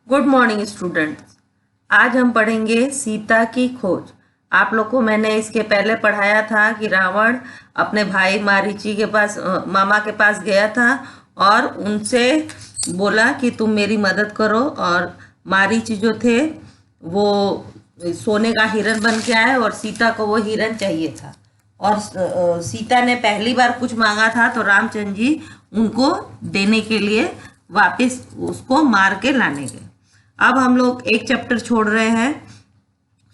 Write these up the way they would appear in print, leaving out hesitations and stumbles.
Good morning students. आज हम पढ़ेंगे सीता की खोज। आप लोग को मैंने इसके पहले पढ़ाया था कि रावण अपने भाई मारीची के पास मामा के पास गया था और उनसे बोला कि तुम मेरी मदद करो। और मारीची जो थे वो सोने का हिरन बन के आए और सीता को वो हिरन चाहिए था। और सीता ने पहली बार कुछ मांगा था तो रामचंद्र जी उनको देने के लिए वापस उसको मार के लाने गए। अब हम लोग एक चैप्टर छोड़ रहे हैं,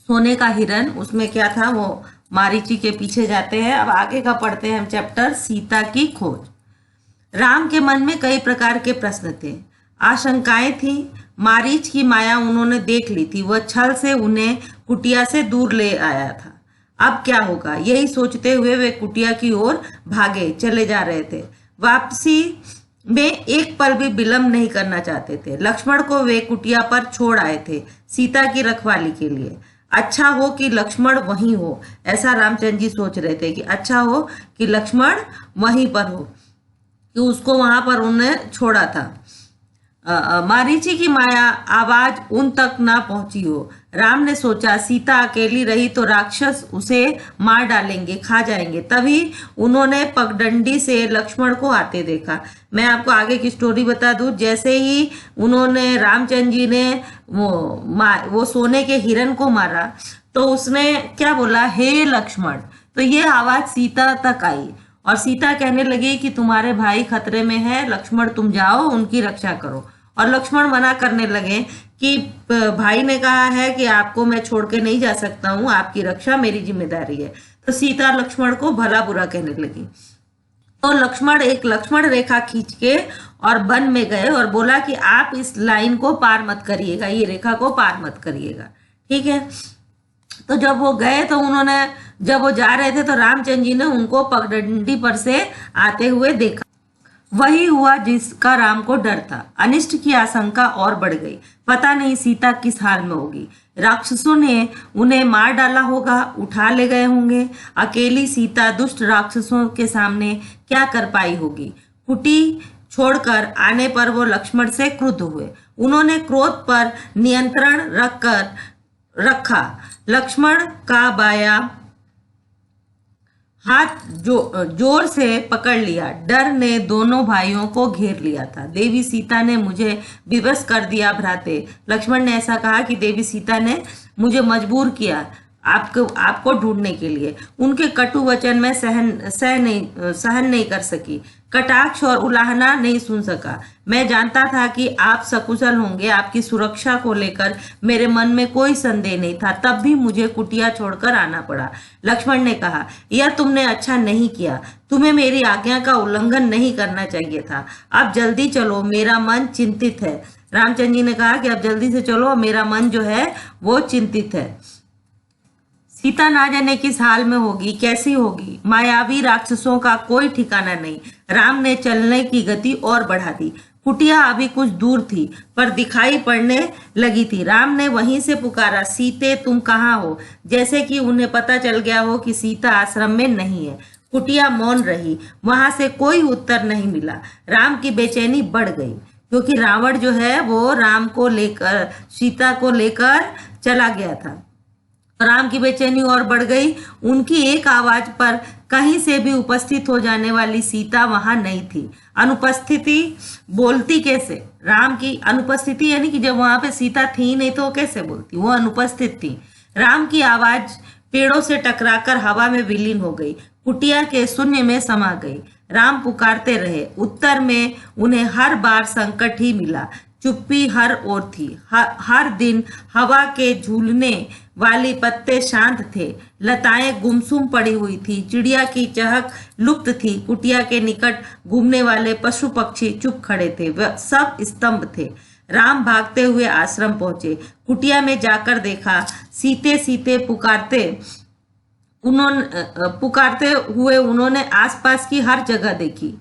सोने का हिरन। उसमें क्या था वो मारीची के पीछे जाते हैं। अब आगे का पढ़ते हैं हम चैप्टर सीता की खोज। राम के मन में कई प्रकार के प्रश्न थे, आशंकाएं थी। मारीच की माया उन्होंने देख ली थी, वह छल से उन्हें कुटिया से दूर ले आया था। अब क्या होगा, यही सोचते हुए वे कुटिया की ओर भागे चले जा रहे थे। वापसी में एक पल भी विलंब नहीं करना चाहते थे। लक्ष्मण को वे कुटिया पर छोड़ आए थे सीता की रखवाली के लिए। अच्छा हो कि लक्ष्मण वहीं हो, ऐसा रामचंद्र जी सोच रहे थे कि अच्छा हो कि लक्ष्मण वहीं पर हो, कि उसको वहां पर उन्हें छोड़ा था। मारीची की माया आवाज उन तक ना पहुंची हो। राम ने सोचा सीता अकेली रही तो राक्षस उसे मार डालेंगे, खा जाएंगे। तभी उन्होंने पगडंडी से लक्ष्मण को आते देखा। मैं आपको आगे की स्टोरी बता दूं। जैसे ही उन्होंने रामचंद्र जी ने वो सोने के हिरन को मारा तो उसने क्या बोला, हे लक्ष्मण। तो ये आवाज सीता तक आई और सीता कहने लगी कि तुम्हारे भाई खतरे में है, लक्ष्मण तुम जाओ उनकी रक्षा करो। और लक्ष्मण मना करने लगे कि भाई ने कहा है कि आपको मैं छोड़ के नहीं जा सकता हूँ, आपकी रक्षा मेरी जिम्मेदारी है। तो सीता लक्ष्मण को भला बुरा कहने लगी। तो लक्ष्मण एक लक्ष्मण रेखा खींच के और वन में गए और बोला कि आप इस लाइन को पार मत करिएगा, ये रेखा को पार मत करिएगा, ठीक है। तो जब वो गए तो जब वो जा रहे थे तो रामचंद्र जी ने उनको पगडंडी पर से आते हुए देखा। वही हुआ जिसका राम को डर था। अनिष्ट की आशंका और बढ़ गई। पता नहीं सीता किस हाल में होगी। राक्षसों ने उन्हें मार डाला होगा, उठा ले गए होंगे। अकेली सीता दुष्ट राक्षसों के सामने क्या कर पाई होगी। कुटी छोड़कर आने पर वो लक्ष्मण से क्रुद्ध हुए। उन्होंने क्रोध पर नियंत्रण रखा। लक्ष्मण का बाया हाथ जोर से पकड़ लिया। डर ने दोनों भाइयों को घेर लिया था। देवी सीता ने मुझे विवश कर दिया भ्राते। लक्ष्मण ने ऐसा कहा कि देवी सीता ने मुझे मजबूर किया आपको ढूंढने के लिए। उनके कटु वचन में सहन नहीं कर सकी। कटाक्ष और उलाहना नहीं सुन सका। मैं जानता था कि आप सकुशल होंगे। आपकी सुरक्षा को लेकर मेरे मन में कोई संदेह नहीं था, तब भी मुझे कुटिया छोड़कर आना पड़ा। लक्ष्मण ने कहा, यह तुमने अच्छा नहीं किया। तुम्हें मेरी आज्ञा का उल्लंघन नहीं करना चाहिए था। अब जल्दी चलो, मेरा मन चिंतित है। रामचंद्र जी ने कहा कि अब जल्दी से चलो, मेरा मन जो है वो चिंतित है। सीता ना जाने किस हाल में होगी, कैसी होगी। मायावी राक्षसों का कोई ठिकाना नहीं। राम ने चलने की गति और बढ़ा दी। कुटिया अभी कुछ दूर थी पर दिखाई पड़ने लगी थी। राम ने वहीं से पुकारा, सीते तुम कहाँ हो, जैसे कि उन्हें पता चल गया हो कि सीता आश्रम में नहीं है। कुटिया मौन रही, वहां से कोई उत्तर नहीं मिला। राम की बेचैनी बढ़ गई क्योंकि रावण जो है वो राम को लेकर सीता को लेकर चला गया था। राम की बेचैनी और बढ़ गई। उनकी एक आवाज पर कहीं से भी उपस्थित हो जाने वाली सीता वहां नहीं थी। अनुपस्थिति बोलती कैसे? राम की अनुपस्थिति यानी कि जब वहां पे सीता थी नहीं तो वो कैसे बोलती, वो अनुपस्थित थी। राम की आवाज पेड़ों से टकराकर हवा में विलीन हो गई, कुटिया के शून्य में समा गई। राम पुकारते रहे, उत्तर में उन्हें हर बार संकट ही मिला। चुप्पी हर ओर थी। हर दिन हवा के झूलने वाली पत्ते शांत थे। लताएं गुमसुम पड़ी हुई थी। चिड़िया की चहक लुप्त थी। कुटिया के निकट घूमने वाले पशु पक्षी चुप खड़े थे, वह सब स्तंभ थे। राम भागते हुए आश्रम पहुंचे। कुटिया में जाकर देखा, सीते सीते पुकारते हुए उन्होंने आसपास की हर जगह देखी।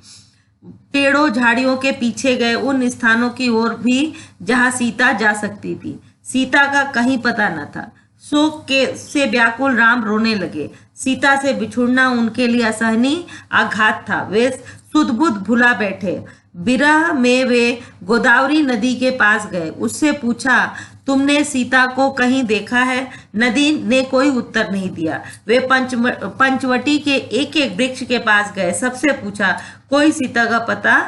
पेड़ों झाड़ियों के पीछे गए, उन स्थानों की ओर भी जहां सीता जा सकती थी। सीता का कहीं पता न था। शोक से व्याकुल राम रोने लगे। सीता से बिछुड़ना उनके लिए असहनीय आघात था। वे सुध बुध भुला बैठे। विरह में वे गोदावरी नदी के पास गए। उससे पूछा, तुमने सीता को कहीं देखा है? नदी ने कोई उत्तर नहीं दिया। वे पंचवटी के एक एक वृक्ष के पास गए, सबसे पूछा, कोई सीता का पता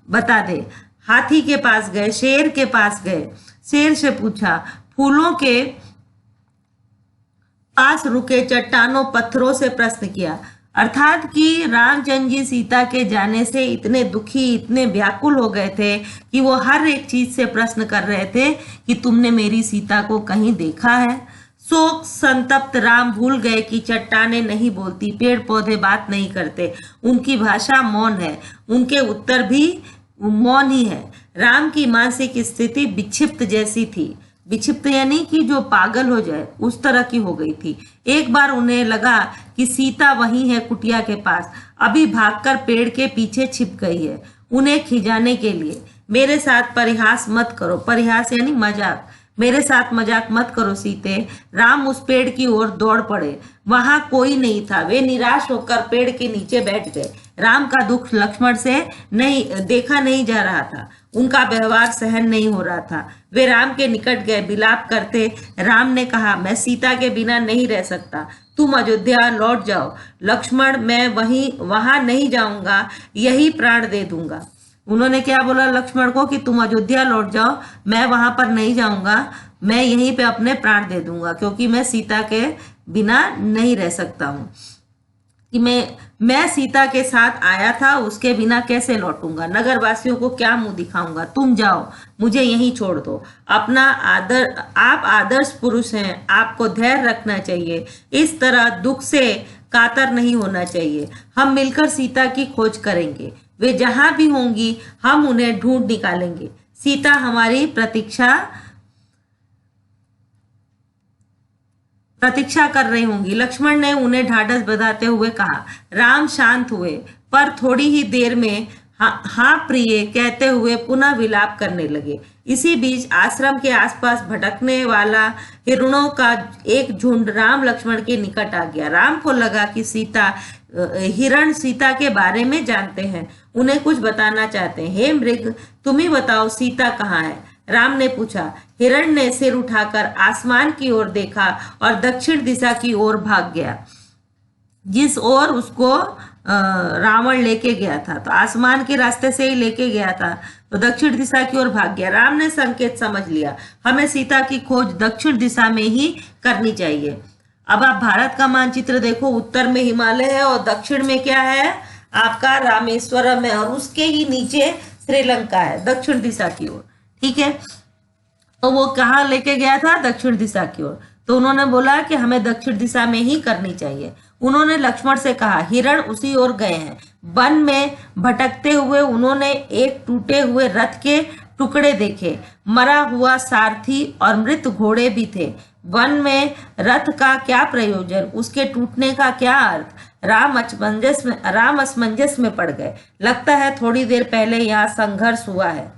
बता दे। हाथी के पास गए, शेर के पास गए, शेर से पूछा, फूलों के पास रुके चट्टानों पत्थरों से प्रश्न किया। अर्थात कि रामचंद्र जी सीता के जाने से इतने दुखी, इतने व्याकुल हो गए थे कि वो हर एक चीज से प्रश्न कर रहे थे कि तुमने मेरी सीता को कहीं देखा है? शोक संतप्त राम भूल गए कि चट्टानें नहीं बोलती, पेड़ पौधे बात नहीं करते, उनकी भाषा मौन है, उनके उत्तर भी मौन ही है। राम की मानसिक स्थिति विक्षिप्त जैसी थी। विक्षिप्त यानी कि जो पागल हो जाए उस तरह की हो गई थी। एक बार उन्हें लगा कि सीता वहीं है कुटिया के पास, अभी भागकर पेड़ के पीछे छिप गई है उन्हें खिजाने के लिए। मेरे साथ परिहास मत करो, परिहास यानी मजाक, मेरे साथ मजाक मत करो सीते। राम उस पेड़ की ओर दौड़ पड़े, वहां कोई नहीं था। वे निराश होकर पेड़ के नीचे बैठ गए। राम का दुख लक्ष्मण से देखा नहीं जा रहा था, उनका व्यवहार सहन नहीं हो रहा था। वे राम के निकट गए, विलाप करते। राम ने कहा, मैं सीता के बिना नहीं रह सकता, तुम अयोध्या लौट जाओ। लक्ष्मण, मैं वहां नहीं जाऊंगा, यही प्राण दे दूंगा। उन्होंने क्या बोला लक्ष्मण को कि तुम अयोध्या लौट जाओ, मैं वहां पर नहीं जाऊंगा, मैं यहीं पे अपने प्राण दे दूंगा, क्योंकि मैं सीता के बिना नहीं रह सकता हूँ। कि मैं सीता के साथ आया था, उसके बिना कैसे लौटूंगा? नगर वासियों को क्या मुंह दिखाऊंगा? तुम जाओ, मुझे यहीं छोड़ दो। आप आदर्श पुरुष हैं, आपको धैर्य रखना चाहिए, इस तरह दुख से कातर नहीं होना चाहिए। हम मिलकर सीता की खोज करेंगे, वे जहां भी होंगी हम उन्हें ढूंढ निकालेंगे। सीता हमारी प्रतीक्षा कर रही होंगी। लक्ष्मण ने उन्हें ढाढ़स बंधाते हुए कहा। राम शांत हुए, पर थोड़ी ही देर में हाँ प्रिय कहते हुए पुनः विलाप करने लगे। इसी बीच आश्रम के आसपास भटकने वाला हिरणों का एक झुंड राम लक्ष्मण के निकट आ गया। राम को लगा कि हिरण सीता के बारे में जानते हैं, उन्हें कुछ बताना चाहते हैं। हे मृग, तुम ही बताओ सीता कहाँ है? राम ने पूछा। हिरण ने सिर उठाकर आसमान की ओर देखा और दक्षिण दिशा की ओर भाग गया, जिस ओर उसको रावण लेके गया था। तो आसमान के रास्ते से ही लेके गया था, तो दक्षिण दिशा की ओर भाग गया। राम ने संकेत समझ लिया, हमें सीता की खोज दक्षिण दिशा में ही करनी चाहिए। अब आप भारत का मानचित्र देखो, उत्तर में हिमालय है और दक्षिण में क्या है? आपका रामेश्वरम है, और उसके ही नीचे श्रीलंका है, दक्षिण दिशा की ओर। ठीक है, तो वो कहाँ लेके गया था? दक्षिण दिशा की ओर। तो उन्होंने बोला कि हमें दक्षिण दिशा में ही करनी चाहिए। उन्होंने लक्ष्मण से कहा, हिरण उसी ओर गए हैं। वन में भटकते हुए उन्होंने एक टूटे हुए रथ के टुकड़े देखे, मरा हुआ सारथी और मृत घोड़े भी थे। वन में रथ का क्या प्रयोजन, उसके टूटने का क्या अर्थ? राम असमंजस में पड़ गए। लगता है थोड़ी देर पहले यहाँ संघर्ष हुआ है।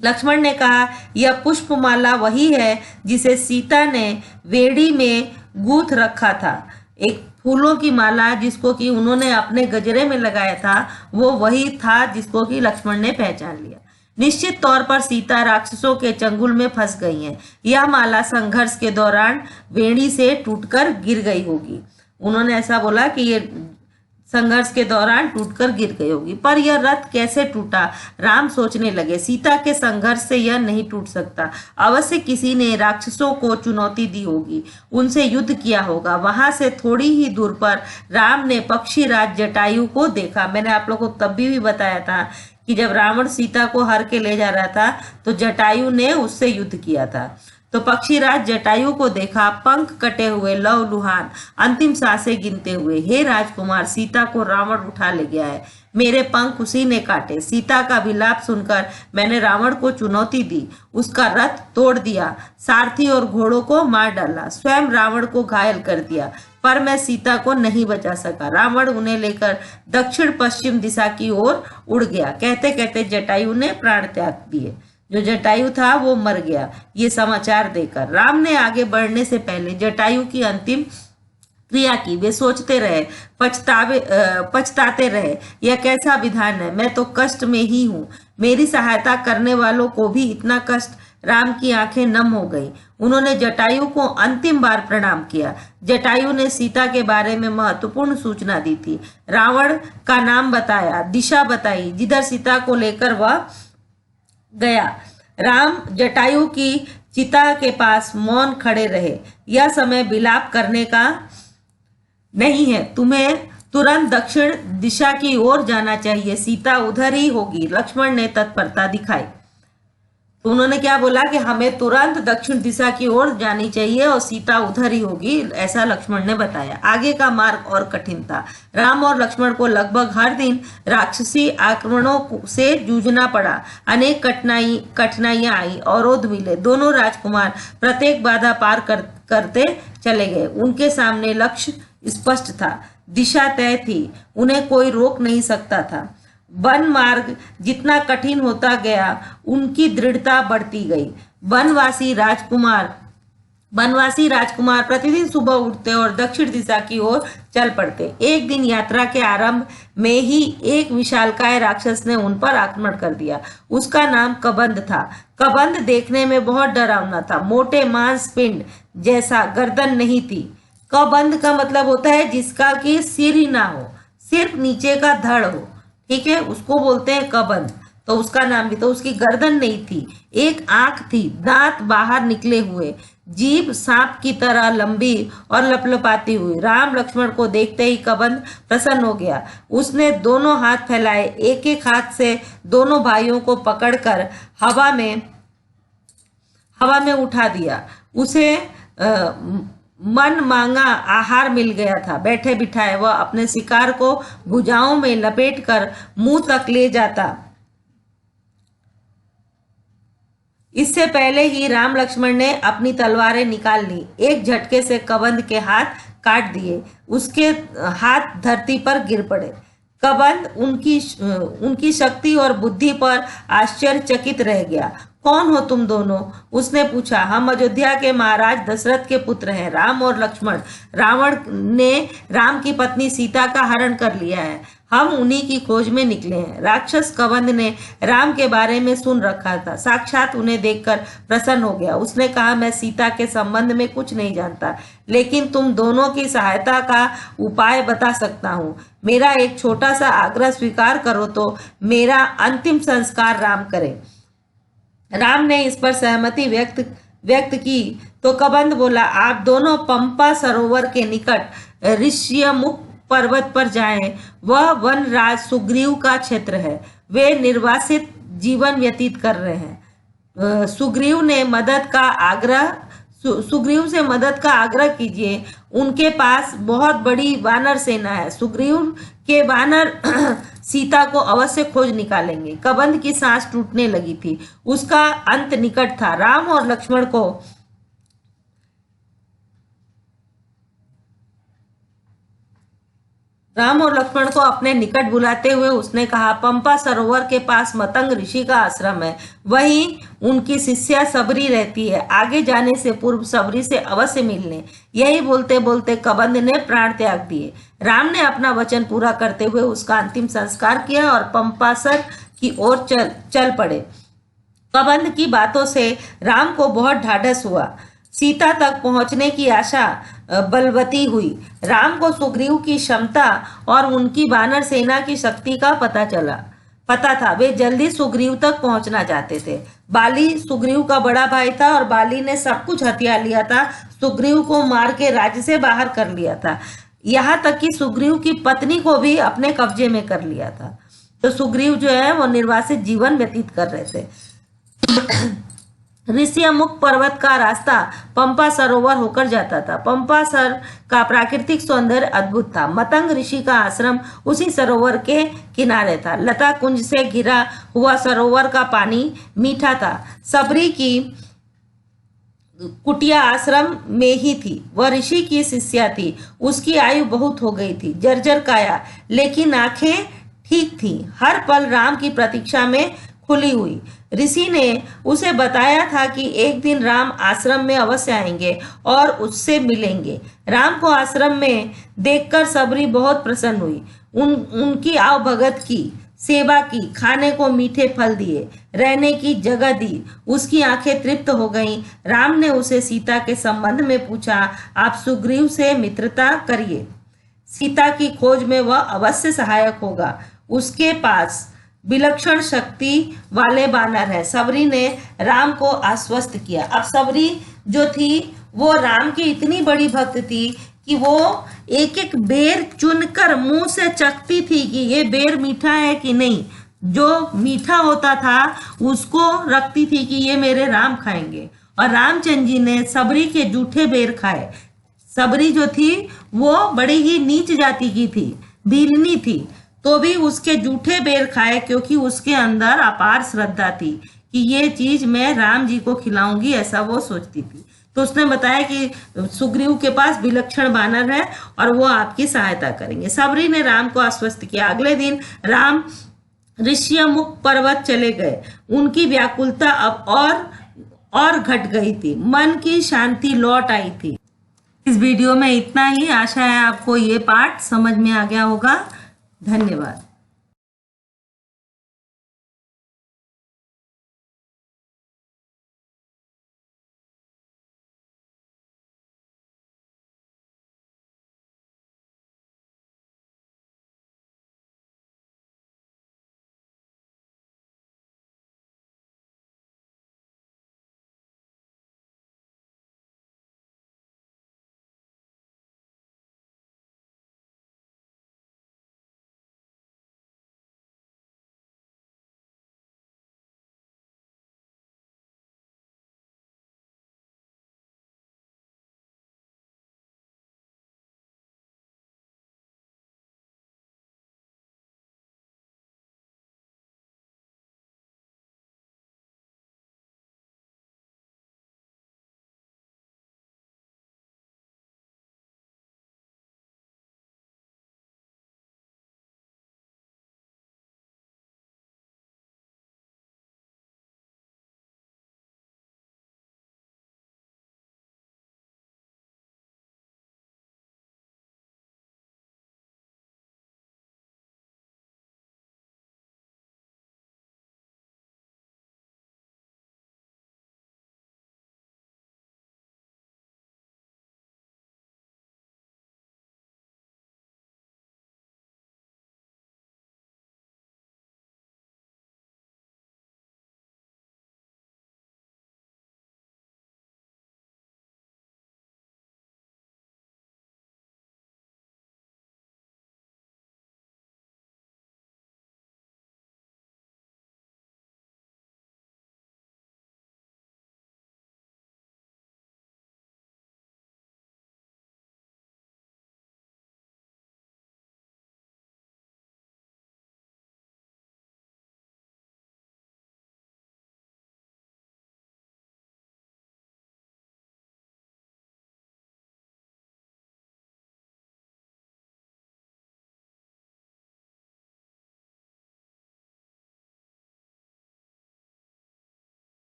लक्ष्मण ने कहा, यह पुष्पमाला वही है जिसे सीता ने वेड़ी में गूंथ रखा था। एक फूलों की माला जिसको कि उन्होंने अपने गजरे में लगाया था, वो वही था जिसको कि लक्ष्मण ने पहचान लिया। निश्चित तौर पर सीता राक्षसों के चंगुल में फंस गई हैं। यह माला संघर्ष के दौरान वेणी से टूटकर गिर गई होगी। उन्होंने ऐसा बोला कि ये संघर्ष के दौरान टूटकर गिर गई होगी। पर यह रथ कैसे टूटा? राम सोचने लगे। सीता के संघर्ष से यह नहीं टूट सकता। अवश्य किसी ने राक्षसों को चुनौती दी होगी, उनसे युद्ध किया होगा। वहां से थोड़ी ही दूर पर राम ने पक्षीराज जटायु को देखा। मैंने आप लोगों को तब भी बताया था कि जब रावण सीता को हर के ले जा रहा था तो जटायु ने उससे युद्ध किया था। तो पक्षीराज जटायु को देखा, पंख कटे हुए, लव लुहान, अंतिम सांसें गिनते हुए। हे राजकुमार, सीता को रावण उठा ले गया है, मेरे पंख उसी ने काटे। सीता का विलाप सुनकर मैंने रावण को चुनौती दी, उसका रथ तोड़ दिया, सारथी और घोड़ों को मार डाला, स्वयं रावण को घायल कर दिया, पर मैं सीता को नहीं बचा सका। रावण उन्हें लेकर दक्षिण पश्चिम दिशा की ओर उड़ गया। कहते कहते जटायु ने प्राण त्याग दिए। जो जटायु था वो मर गया। ये समाचार देकर राम ने आगे बढ़ने से पहले जटायु की अंतिम क्रिया की। वे सोचते रहे, पछताते रहे, यह कैसा विधान है, मैं तो कष्ट में ही हूँ, मेरी सहायता करने वालों को भी इतना कष्ट। राम की आंखें नम हो गई। उन्होंने जटायु को अंतिम बार प्रणाम किया। जटायु ने सीता के बारे में महत्वपूर्ण सूचना दी थी। रावण का नाम बताया, दिशा बताई जिधर सीता को लेकर वह गया। राम जटायु की चिता के पास मौन खड़े रहे। यह समय विलाप करने का नहीं है, तुम्हें तुरंत दक्षिण दिशा की ओर जाना चाहिए, सीता उधर ही होगी। लक्ष्मण ने तत्परता दिखाई। तो उन्होंने क्या बोला कि हमें तुरंत दक्षिण दिशा की ओर जानी चाहिए और सीता उधर ही होगी, ऐसा लक्ष्मण ने बताया। आगे का मार्ग और कठिन था। राम और लक्ष्मण को लगभग हर दिन राक्षसी आक्रमणों से जूझना पड़ा। अनेक कठिनाइयां आई, अवरोध मिले। दोनों राजकुमार प्रत्येक बाधा पार करते चले गए। उनके सामने लक्ष्य स्पष्ट था, दिशा तय थी, उन्हें कोई रोक नहीं सकता था। वन मार्ग जितना कठिन होता गया, उनकी दृढ़ता बढ़ती गई। वनवासी राजकुमार प्रतिदिन सुबह उठते और दक्षिण दिशा की ओर चल पड़ते। एक दिन यात्रा के आरंभ में ही एक विशालकाय राक्षस ने उन पर आक्रमण कर दिया। उसका नाम कबंध था। कबंध देखने में बहुत डरावना था। मोटे मांस पिंड जैसा, गर्दन नहीं थी। कबंध का मतलब होता है जिसका कि सिर ही ना हो, सिर्फ नीचे का धड़ हो, ठीक है, उसको बोलते हैं कबंध। तो उसका नाम भी, तो उसकी गर्दन नहीं थी, एक आंख थी, दांत बाहर निकले हुए, जीभ सांप की तरह लंबी और लपलपाती हुई। राम लक्ष्मण को देखते ही कबंध प्रसन्न हो गया। उसने दोनों हाथ फैलाए, एक एक हाथ से दोनों भाइयों को पकड़कर हवा में उठा दिया। उसे मन मांगा आहार मिल गया था। बैठे बिठाए वह अपने शिकार को भुजाओं में लपेटकर मुंह तक ले जाता। इससे पहले ही राम लक्ष्मण ने अपनी तलवारें निकाल ली। एक झटके से कबंध के हाथ काट दिए, उसके हाथ धरती पर गिर पड़े। कबंध उनकी शक्ति और बुद्धि पर आश्चर्यचकित रह गया। कौन हो तुम दोनों? उसने पूछा। हम अयोध्या के महाराज दशरथ के पुत्र हैं, राम और लक्ष्मण। रावण ने राम की पत्नी सीता का हरण कर लिया है, हम उन्हीं की खोज में निकले हैं। राक्षस कबंध ने राम के बारे में सुन रखा था, साक्षात उन्हें देखकर प्रसन्न हो गया। उसने कहा, मैं सीता के संबंध में कुछ नहीं जानता, लेकिन तुम दोनों की सहायता का उपाय बता सकता हूँ। मेरा एक छोटा सा आग्रह स्वीकार करो तो मेरा अंतिम संस्कार राम करे। राम ने इस पर सहमति व्यक्त की तो कबंध बोला, आप दोनों पंपा सरोवर के निकट ऋष्यमुख पर्वत पर जाएं। वह वनराज सुग्रीव का क्षेत्र है। वे निर्वासित जीवन व्यतीत कर रहे हैं। सुग्रीव से मदद का आग्रह कीजिए। उनके पास बहुत बड़ी वानर सेना है। सुग्रीव के वानर सीता को अवश्य खोज निकालेंगे। कबंध की सांस टूटने लगी थी, उसका अंत निकट था। राम और लक्ष्मण को अपने निकट बुलाते हुए उसने कहा, पंपा सरोवर के पास मतंग ऋषि का आश्रम है, वहीं उनकी शिष्या सबरी रहती है। आगे जाने से पूर्व सबरी से अवश्य मिलने। यही बोलते बोलते कबंध ने प्राण त्याग दिए। राम ने अपना वचन पूरा करते हुए उसका अंतिम संस्कार किया और पंपासर की ओर चल पड़े। कबंध की बातों से राम को बहुत ढाढ़स हुआ। सीता तक पहुंचने की आशा बलवती हुई। राम को सुग्रीव की क्षमता और उनकी वानर सेना की शक्ति का पता था। वे जल्दी सुग्रीव तक पहुंचना चाहते थे। बाली सुग्रीव का बड़ा भाई था और बाली ने सब कुछ हथिया लिया था। सुग्रीव को मार के राज्य से बाहर कर लिया था, यहाँ तक कि सुग्रीव की पत्नी को भी अपने कब्जे में कर लिया था। तो सुग्रीव जो है वो निर्वासित जीवन व्यतीत कर रहे थे। ऋष्यमुख पर्वत का रास्ता पंपा सरोवर होकर जाता था। पंपा सर का प्राकृतिक सौंदर्य अद्भुत था। मतंग ऋषि का आश्रम उसी सरोवर के किनारे था। लता कुंज से घिरा हुआ सरोवर का पानी मीठा था। सबरी की कुटिया आश्रम में ही थी। वह ऋषि की शिष्या थी। उसकी आयु बहुत हो गई थी, जर्जर काया, लेकिन आंखें ठीक थी। हर पल राम की प्रतीक्षा में खुली हुई। ऋषि ने उसे बताया था कि एक दिन राम आश्रम में अवश्य आएंगे और उससे मिलेंगे। राम को आश्रम में देखकर सबरी बहुत प्रसन्न हुई। उनकी आवभगत की, सेवा की, खाने को मीठे फल दिए, रहने की जगह दी। उसकी आंखें तृप्त हो गईं। राम ने उसे सीता के संबंध में पूछा। आप सुग्रीव से मित्रता करिए, सीता की खोज में वह अवश्य सहायक होगा। उसके पास विलक्षण शक्ति वाले बानर हैं। सबरी ने राम को आश्वस्त किया। अब सबरी जो थी वो राम की इतनी बड़ी भक्त थी कि वो एक एक बेर चुनकर मुंह से चखती थी कि ये बेर मीठा है कि नहीं। जो मीठा होता था उसको रखती थी कि ये मेरे राम खाएंगे। और रामचंद्र जी ने सबरी के जूठे बेर खाए। सबरी जो थी वो बड़ी ही नीच जाति की थी, भीलनी थी, तो भी उसके जूठे बेर खाए क्योंकि उसके अंदर अपार श्रद्धा थी कि ये चीज मैं राम जी को खिलाऊंगी, ऐसा वो सोचती थी। तो उसने बताया कि सुग्रीव के पास विलक्षण बानर है और वो आपकी सहायता करेंगे। सबरी ने राम को आश्वस्त किया। अगले दिन राम ऋष्यमुख पर्वत चले गए। उनकी व्याकुलता अब और घट गई थी। मन की शांति लौट आई थी। इस वीडियो में इतना ही। आशा है आपको ये पाठ समझ में आ गया होगा। धन्यवाद।